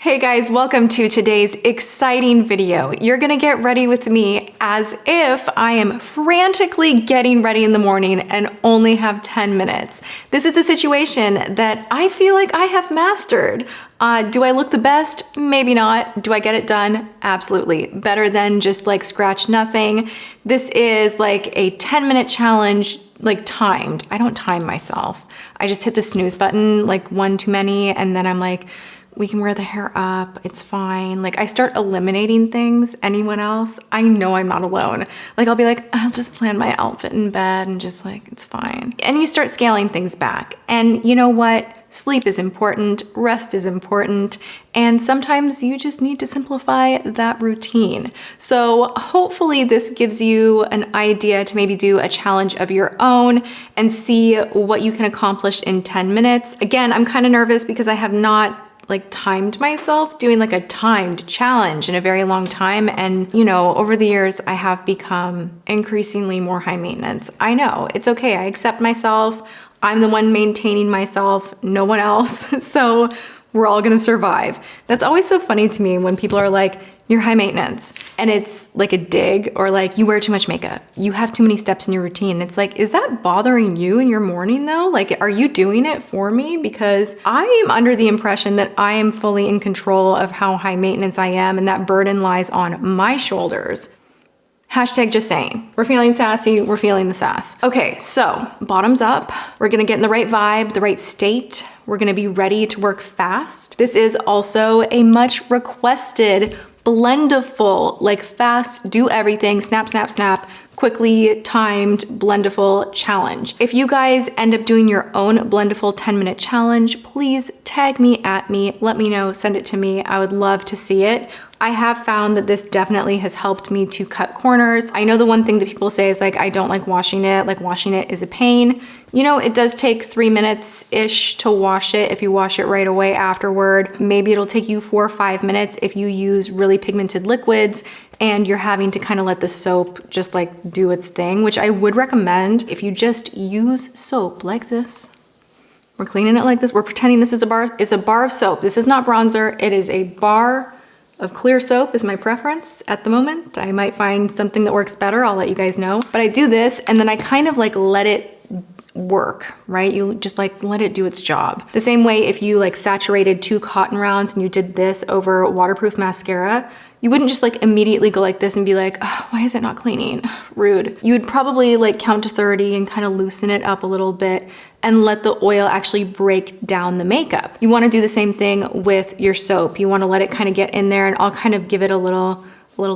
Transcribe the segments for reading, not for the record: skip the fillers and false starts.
Hey guys, welcome to today's exciting video. You're gonna get ready with me as if I am frantically getting ready in the morning and only have 10 minutes. This is a situation that I feel like I have mastered. Do I look the best? Maybe not. Do I get it done? Absolutely. Better than just like scratch nothing. This is like a 10-minute challenge, like timed. I don't time myself. I just hit the snooze button, like one too many, and then I'm like, we can wear the hair up, it's fine. Like I start eliminating things. Anyone else? I know I'm not alone. Like I'll be like, I'll just plan my outfit in bed and just like, it's fine. And you start scaling things back. And you know what? Sleep is important, rest is important, and sometimes you just need to simplify that routine. So hopefully this gives you an idea to maybe do a challenge of your own and see what you can accomplish in 10 minutes. Again, I'm kind of nervous because I have not like timed myself doing like a timed challenge in a very long time. And you know, over the years, I have become increasingly more high maintenance. I know, it's okay, I accept myself. I'm the one maintaining myself, no one else. So we're all gonna survive. That's always so funny to me when people are like, you're high maintenance. And it's like a dig, or like you wear too much makeup. You have too many steps in your routine. It's like, is that bothering you in your morning though? Like, are you doing it for me? Because I am under the impression that I am fully in control of how high maintenance I am, and that burden lies on my shoulders. Hashtag just saying. We're feeling sassy, we're feeling the sass. Okay, so bottoms up. We're gonna get in the right vibe, the right state. We're gonna be ready to work fast. This is also a much requested Blendiful, like fast, do everything, snap, snap, snap, quickly timed Blendiful challenge. If you guys end up doing your own Blendiful 10-minute challenge, please tag me, at me, let me know, send it to me. I would love to see it. I have found that this definitely has helped me to cut corners. I know the one thing that people say is like, I don't like washing it. Like washing it is a pain. You know, it does take 3 minutes-ish to wash it if you wash it right away afterward. Maybe it'll take you 4 or 5 minutes if you use really pigmented liquids and you're having to kind of let the soap just like do its thing, which I would recommend if you just use soap like this. We're cleaning it like this. We're pretending this is a bar. It's a bar of soap. This is not bronzer. It is a bar of clear soap is my preference at the moment. I might find something that works better. I'll let you guys know. But I do this and then I kind of like let it work, right? You just like let it do its job. The same way if you like saturated 2 cotton rounds and you did this over waterproof mascara, you wouldn't just like immediately go like this and be like, oh, why is it not cleaning? Rude. You would probably like count to 30 and kind of loosen it up a little bit and let the oil actually break down the makeup. You wanna do the same thing with your soap. You wanna let it kind of get in there, and I'll kind of give it a little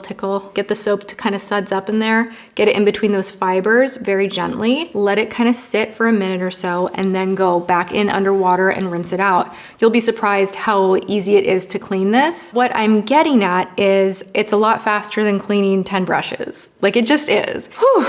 tickle. Get the soap to kind of suds up in there, get it in between those fibers very gently, let it kind of sit for a minute or so, and then go back in underwater and rinse it out. You'll be surprised how easy it is to clean this. What I'm getting at is it's a lot faster than cleaning 10 brushes. Like it just is. Whew.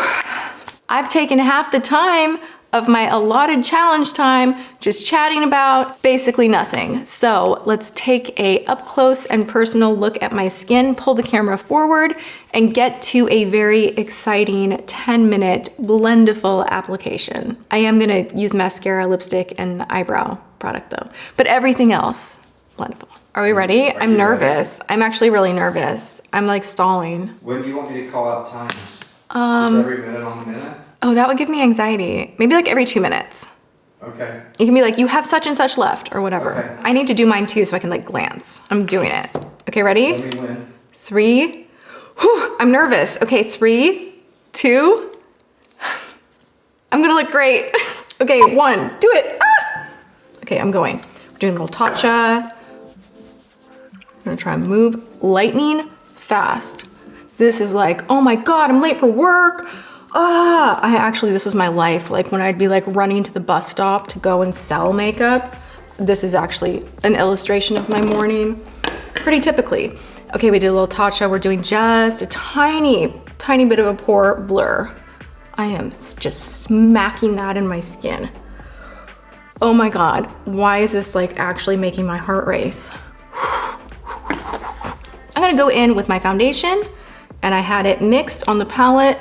I've taken half the time of my allotted challenge time just chatting about basically nothing. So let's take a up close and personal look at my skin, pull the camera forward, and get to a very exciting 10-minute Blendiful application. I am gonna use mascara, lipstick, and eyebrow product though, but everything else, Blendiful. Are we ready? I'm nervous. I'm actually really nervous. I'm like stalling. When do you want me to call out times? Just every minute on the minute? Oh, that would give me anxiety. Maybe like every 2 minutes. Okay. You can be like, you have such and such left or whatever. Okay. I need to do mine too so I can like glance. I'm doing it. Okay, ready? Let me win. 3. Whew, I'm nervous. Okay, 3, 2. I'm gonna look great. Okay, 1, do it. Ah! Okay, I'm going. We're doing a little Tatcha. I'm gonna try and move lightning fast. This is like, oh my God, I'm late for work. This was my life. Like when I'd be like running to the bus stop to go and sell makeup. This is actually an illustration of my morning, pretty typically. Okay, we did a little Tatcha. We're doing just a tiny bit of a pore blur. I am just smacking that in my skin. Oh my God, why is this like actually making my heart race? I'm gonna go in with my foundation, and I had it mixed on the palette.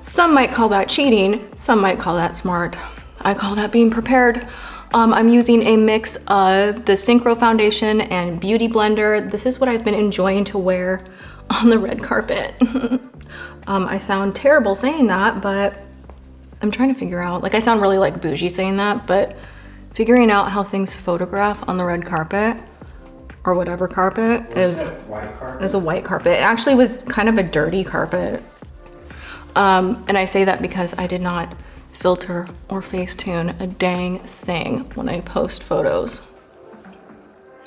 Some might call that cheating, some might call that smart. I call that being prepared. I'm using a mix of the Synchro foundation and Beauty Blender. This is what I've been enjoying to wear on the red carpet. I sound terrible saying that, but I'm trying to figure out, like I sound really like bougie saying that, but figuring out how things photograph on the red carpet or whatever carpet is a white carpet. It actually was kind of a dirty carpet. And I say that because I did not filter or Facetune a dang thing when I post photos.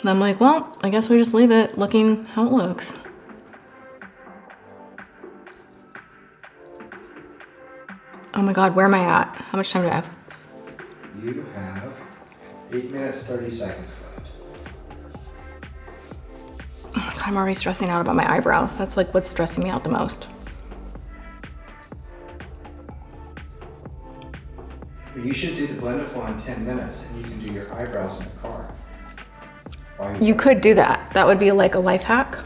And I'm like, well, I guess we just leave it looking how it looks. Oh my God, where am I at? How much time do I have? You have 8 minutes, 30 seconds left. Oh my God, I'm already stressing out about my eyebrows. That's like what's stressing me out the most. You should do the Blendiful in 10 minutes and you can do your eyebrows in the car. You could do that. That would be like a life hack.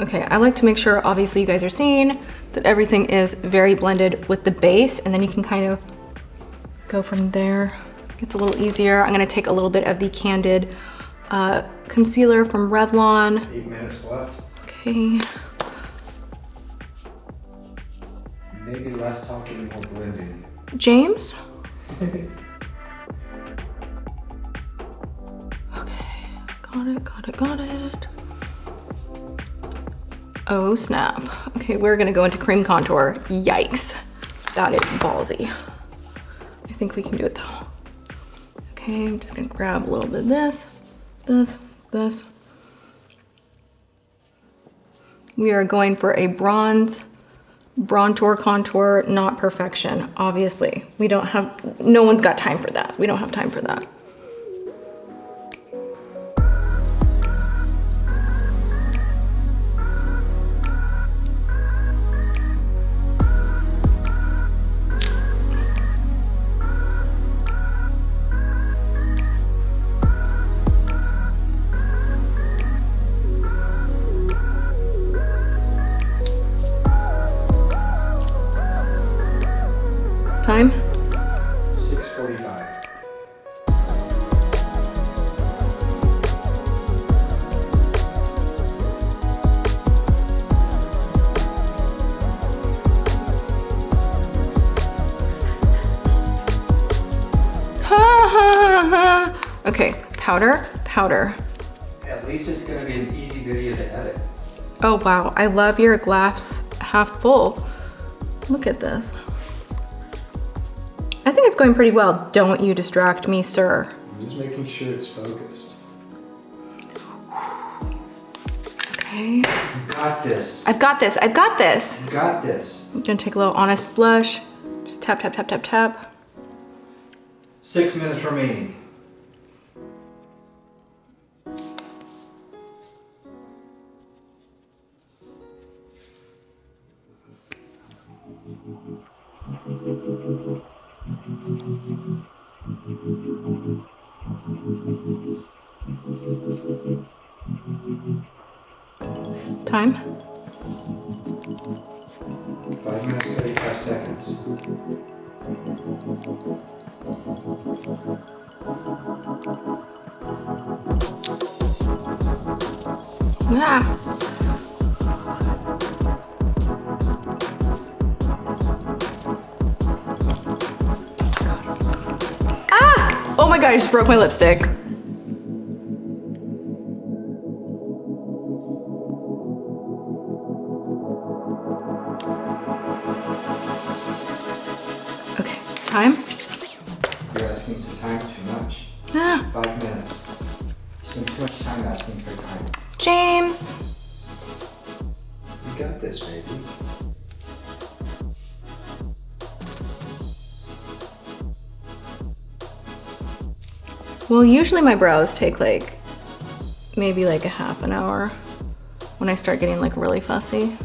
Okay, I like to make sure, obviously you guys are seeing that everything is very blended with the base, and then you can kind of go from there. It's a little easier. I'm gonna take a little bit of the Candid concealer from Revlon. 8 minutes left. Okay. Maybe less talking, more blending. James? Okay, got it. Oh snap. Okay, we're gonna go into cream contour. Yikes. That is ballsy. I think we can do it though. Okay, I'm just gonna grab a little bit of this. We are going for a bronzer contour, not perfection, obviously. No one's got time for that. We don't have time for that. Time? 6:45. Okay, powder. At least it's gonna be an easy video to edit. Oh wow, I love your glass half full. Look at this. I think it's going pretty well. Don't you distract me, sir. I'm just making sure it's focused. Okay. You got this. I've got this. You got this. I'm gonna take a little Honest blush. Just tap, tap, tap, tap, tap. 6 minutes remaining. Time? 5 minutes, 35 seconds. Ah. Ah! Oh my god, I just broke my lipstick. Okay, time? You're asking to time too much. Ah. 5 minutes. You spend too much time asking for time. James. You got this, baby. Well, usually my brows take like maybe like a half an hour when I start getting like really fussy.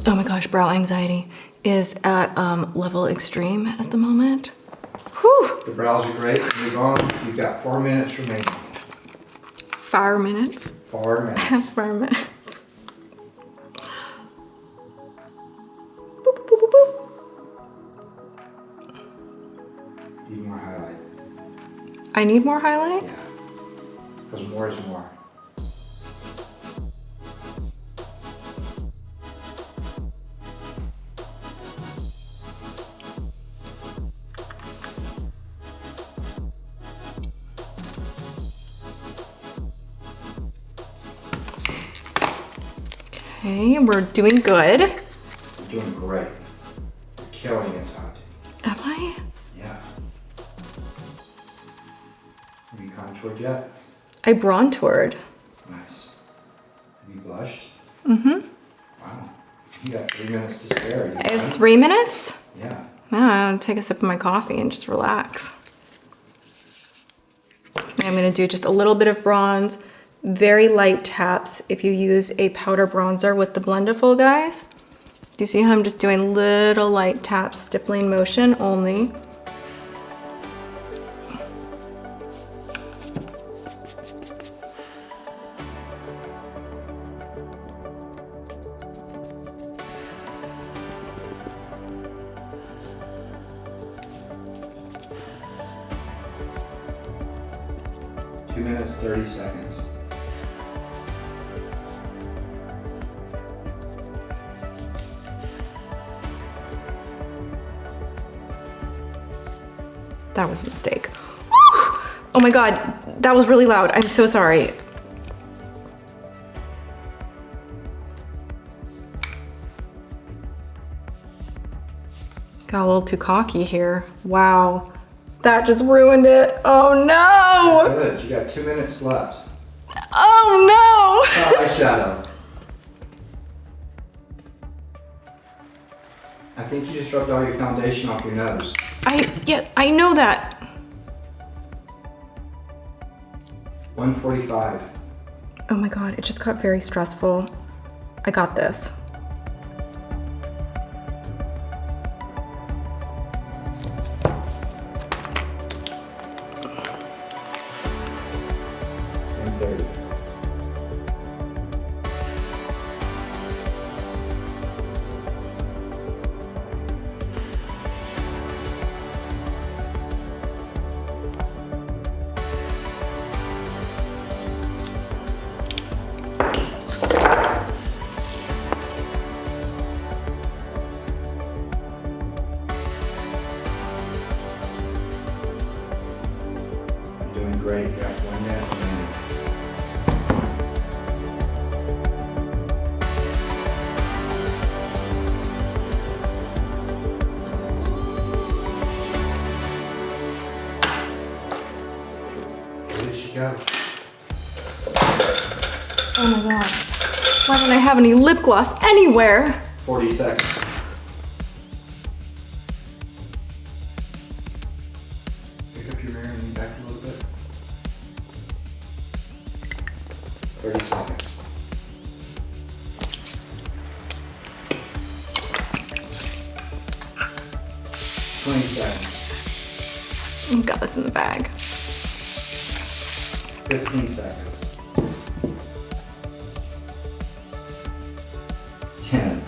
Oh my gosh, brow anxiety is at level extreme at the moment. Whew. The brows are great. Move on. You've got 4 minutes remaining. 4 minutes. 4 minutes. 4 minutes. Boop, boop, boop, boop. Need more highlight. I need more highlight? Yeah. Because more is more. Okay, we're doing good. You're doing great. You're killing it, Tati. Am I? Yeah. Have you contoured yet? I bronzed. Nice. Have you blushed? Mm-hmm. Wow. You got 3 minutes to spare. I have 3 minutes? Yeah. I'll take a sip of my coffee and just relax. I'm gonna do just a little bit of bronze, very light taps if you use a powder bronzer with the Blendiful, guys. Do you see how I'm just doing little light taps, stippling motion only? Two minutes, 30 seconds. That was a mistake. Woo! Oh my God, that was really loud. I'm so sorry. Got a little too cocky here. Wow, that just ruined it. Oh no! Good, you got 2 minutes left. Oh no! Eyeshadow. I think you just rubbed all your foundation off your nose. I know that. 1:45. Oh my God, it just got very stressful. I got this. Doing great. You got 1 minute remaining. Where did she go? Oh my God. Why don't I have any lip gloss anywhere? 40 seconds. Pick up your mirror and lean back a little bit. 30 seconds. 20 seconds. Got this in the bag. 15 seconds. 10,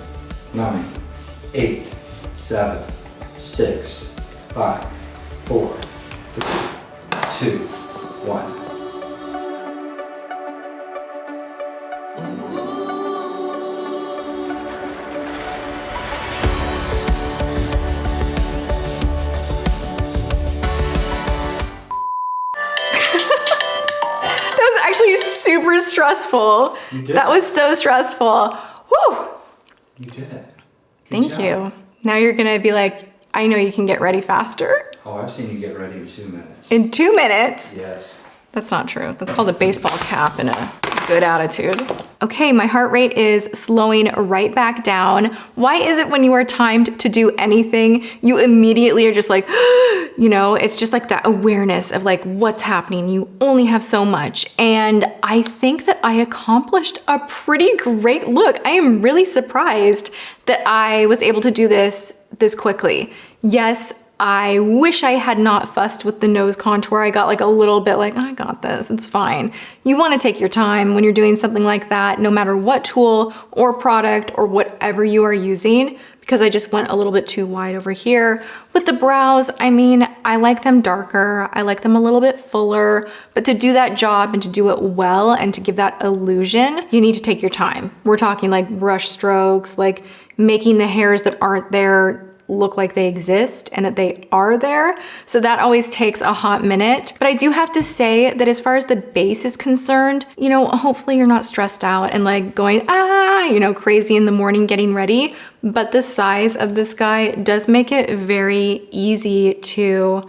9, 8, 7, 6, 5, 4, 3, 2, 1. That was actually super stressful. You did. That was so stressful. Woo! You did it. Good Thank job. you. Now you're gonna be like, I know you can get ready faster. Oh, I've seen you get ready in 2 minutes. In 2 minutes? Yes. That's not true. That's called a baseball cap and a good attitude. Okay, my heart rate is slowing right back down. Why is it when you are timed to do anything, you immediately are just like, you know, it's just like that awareness of like what's happening. You only have so much. And I think that I accomplished a pretty great look. I am really surprised that I was able to do this quickly. Yes, I wish I had not fussed with the nose contour. I got like a little bit like, I got this, it's fine. You want to take your time when you're doing something like that, no matter what tool or product or whatever you are using, because I just went a little bit too wide over here. With the brows, I mean, I like them darker. I like them a little bit fuller, but to do that job and to do it well and to give that illusion, you need to take your time. We're talking like brush strokes, like making the hairs that aren't there look like they exist and that they are there. So that always takes a hot minute. But I do have to say that as far as the base is concerned, you know, hopefully you're not stressed out and like going, you know, crazy in the morning getting ready. But the size of this guy does make it very easy to,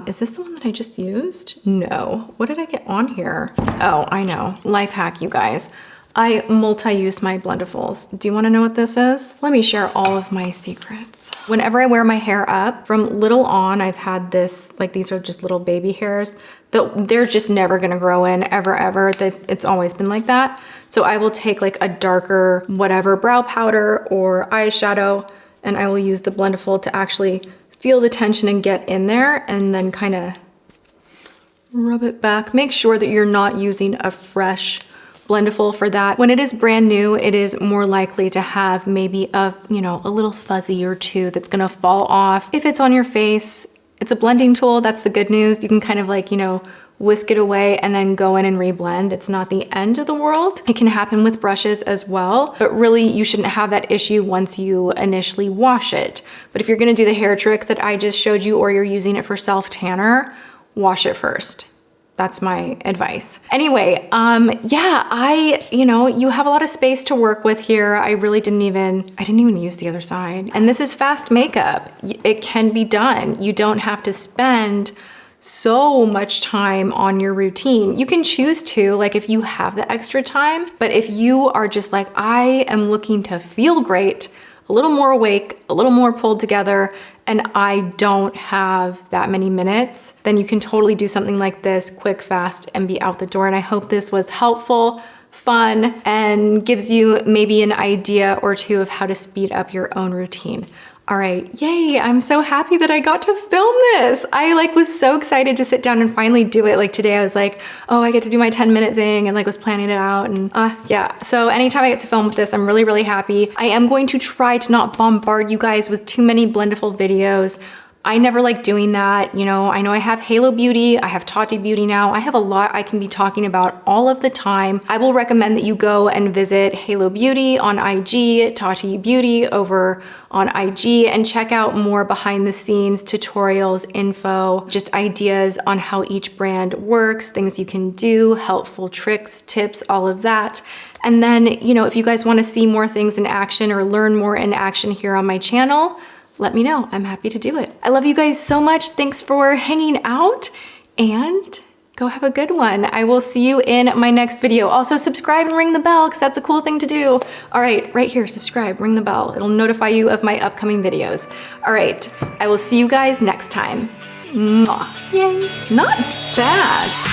is this the one that I just used? No. What did I get on here? Oh, I know. Life hack, you guys. I multi-use my Blendifuls. Do you wanna know what this is? Let me share all of my secrets. Whenever I wear my hair up, from little on, I've had this, like these are just little baby hairs that they're just never gonna grow in ever. It's always been like that. So I will take like a darker whatever brow powder or eyeshadow, and I will use the Blendiful to actually feel the tension and get in there, and then kind of rub it back. Make sure that you're not using a fresh Blendiful for that. When it is brand new, it is more likely to have maybe a little fuzzy or two that's gonna fall off. If it's on your face, it's a blending tool, that's the good news. You can kind of like, you know, whisk it away and then go in and reblend. It's not the end of the world. It can happen with brushes as well, but really you shouldn't have that issue once you initially wash it. But if you're gonna do the hair trick that I just showed you, or you're using it for self-tanner, wash it first. That's my advice. Anyway, yeah, you have a lot of space to work with here. I didn't even use the other side. And this is fast makeup. It can be done. You don't have to spend so much time on your routine. You can choose to, like if you have the extra time, but if you are just like, I am looking to feel great, a little more awake, a little more pulled together, and I don't have that many minutes, then you can totally do something like this quick, fast, and be out the door. And I hope this was helpful, fun, and gives you maybe an idea or two of how to speed up your own routine. All right, yay, I'm so happy that I got to film this. I was so excited to sit down and finally do it. Like today I was like, oh, I get to do my 10-minute thing, and was planning it out, and yeah. So anytime I get to film with this, I'm really, really happy. I am going to try to not bombard you guys with too many Blendiful videos. I never like doing that. You know I have Halo Beauty, I have Tati Beauty now. I have a lot I can be talking about all of the time. I will recommend that you go and visit Halo Beauty on IG, Tati Beauty over on IG, and check out more behind the scenes tutorials, info, just ideas on how each brand works, things you can do, helpful tricks, tips, all of that. And then, if you guys want to see more things in action or learn more in action here on my channel, let me know. I'm happy to do it. I love you guys so much. Thanks for hanging out, and go have a good one. I will see you in my next video. Also subscribe and ring the bell, because that's a cool thing to do. All right, right here, subscribe, ring the bell. It'll notify you of my upcoming videos. All right, I will see you guys next time. Mwah. Yay, not bad.